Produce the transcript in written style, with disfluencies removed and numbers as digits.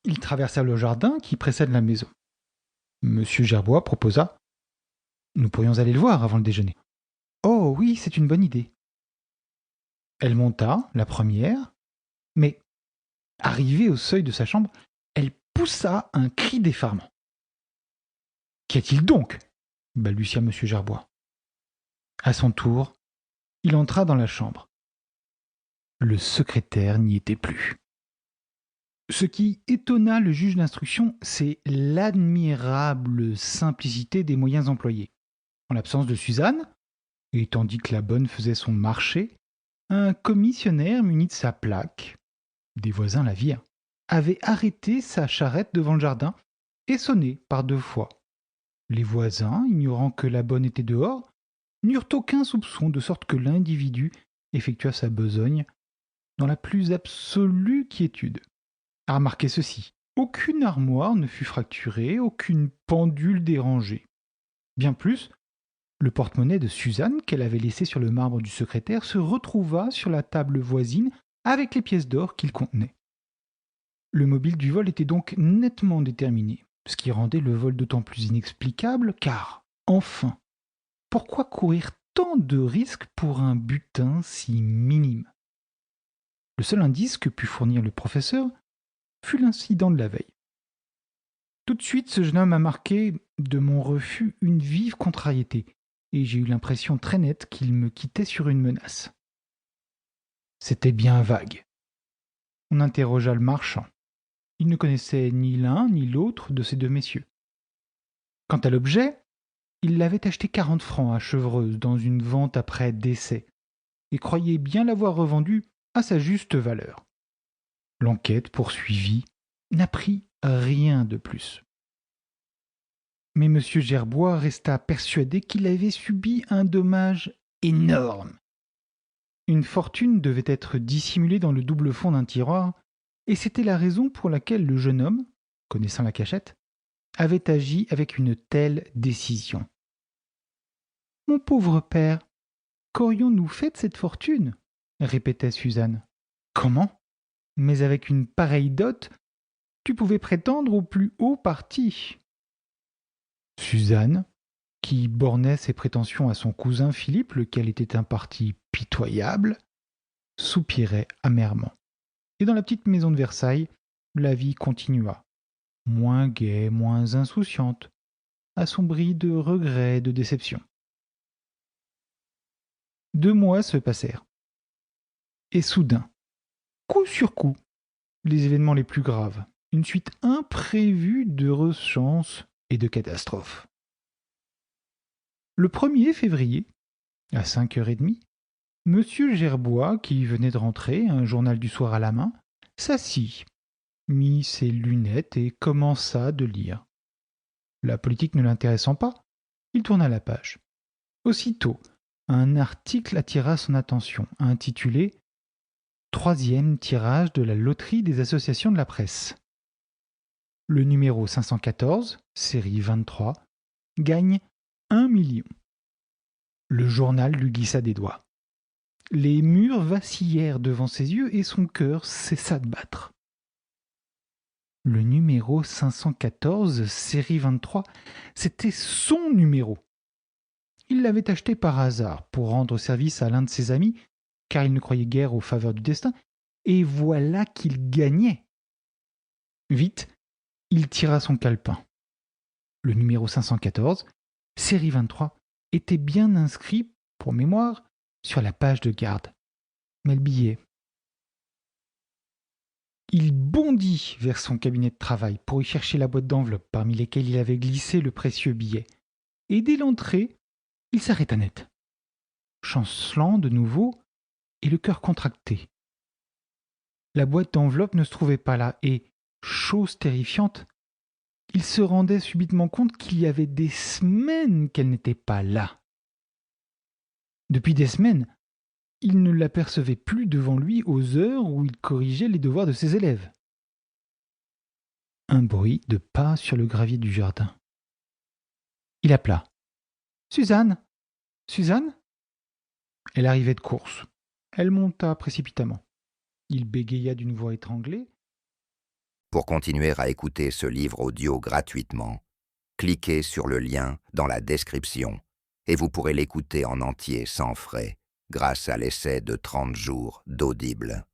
Ils traversèrent le jardin qui précède la maison. Monsieur Gerbois proposa: Nous pourrions aller le voir avant le déjeuner. Oh oui, c'est une bonne idée. Elle monta, la première, mais, arrivée au seuil de sa chambre, elle poussa un cri d'effarement. Qu'y a-t-il donc balbutia monsieur Gerbois. À son tour, il entra dans la chambre. Le secrétaire n'y était plus. Ce qui étonna le juge d'instruction, c'est l'admirable simplicité des moyens employés. En l'absence de Suzanne, et tandis que la bonne faisait son marché, un commissionnaire muni de sa plaque, des voisins la virent, avait arrêté sa charrette devant le jardin et sonné par 2 fois. Les voisins, ignorant que la bonne était dehors, n'eurent aucun soupçon, de sorte que l'individu effectua sa besogne dans la plus absolue quiétude. À remarquer ceci, aucune armoire ne fut fracturée, aucune pendule dérangée. Bien plus, le porte-monnaie de Suzanne, qu'elle avait laissé sur le marbre du secrétaire, se retrouva sur la table voisine avec les pièces d'or qu'il contenait. Le mobile du vol était donc nettement déterminé, ce qui rendait le vol d'autant plus inexplicable, car, enfin, pourquoi courir tant de risques pour un butin si minime? Le seul indice que put fournir le professeur fut l'incident de la veille. Tout de suite, ce jeune homme a marqué de mon refus une vive contrariété, et j'ai eu l'impression très nette qu'il me quittait sur une menace. C'était bien vague. On interrogea le marchand. Il ne connaissait ni l'un ni l'autre de ces 2 messieurs. Quant à l'objet, il l'avait acheté 40 francs à Chevreuse dans une vente après décès, et croyait bien l'avoir revendu à sa juste valeur. L'enquête poursuivie n'apprit rien de plus. Mais M. Gerbois resta persuadé qu'il avait subi un dommage énorme. Une fortune devait être dissimulée dans le double fond d'un tiroir, et c'était la raison pour laquelle le jeune homme, connaissant la cachette, avait agi avec une telle décision. Mon pauvre père, qu'aurions-nous fait de cette fortune répétait Suzanne. Comment? Mais avec une pareille dot, tu pouvais prétendre au plus haut parti. Suzanne, qui bornait ses prétentions à son cousin Philippe, lequel était un parti pitoyable, soupirait amèrement. Et dans la petite maison de Versailles, la vie continua, moins gaie, moins insouciante, assombrie de regrets et de déceptions. 2 mois se passèrent. Et soudain, coup sur coup, les événements les plus graves, une suite imprévue d'heureuses chances et de catastrophes. Le 1er février, à 5h30, Monsieur Gerbois, qui venait de rentrer, un journal du soir à la main, s'assit, mit ses lunettes et commença de lire. La politique ne l'intéressant pas, il tourna la page. Aussitôt, un article attira son attention, intitulé Troisième tirage de la loterie des associations de la presse. Le numéro 514, série 23, gagne 1 million. Le journal lui glissa des doigts. Les murs vacillèrent devant ses yeux et son cœur cessa de battre. Le numéro 514, série 23, c'était son numéro. Il l'avait acheté par hasard pour rendre service à l'un de ses amis, car il ne croyait guère aux faveurs du destin, et voilà qu'il gagnait. Vite, il tira son calepin. Le numéro 514, série 23, était bien inscrit, pour mémoire, sur la page de garde. Mais le billet... Il bondit vers son cabinet de travail pour y chercher la boîte d'enveloppes parmi lesquelles il avait glissé le précieux billet. Et dès l'entrée, il s'arrêta net, chancelant de nouveau et le cœur contracté. La boîte d'enveloppes ne se trouvait pas là et, chose terrifiante, il se rendait subitement compte qu'il y avait des semaines qu'elle n'était pas là. Depuis des semaines, il ne l'apercevait plus devant lui aux heures où il corrigeait les devoirs de ses élèves. Un bruit de pas sur le gravier du jardin. Il appela. « Suzanne! Suzanne ?» Elle arrivait de course. Elle monta précipitamment. Il bégaya d'une voix étranglée. Pour continuer à écouter ce livre audio gratuitement, cliquez sur le lien dans la description et vous pourrez l'écouter en entier sans frais grâce à l'essai de 30 jours d'Audible.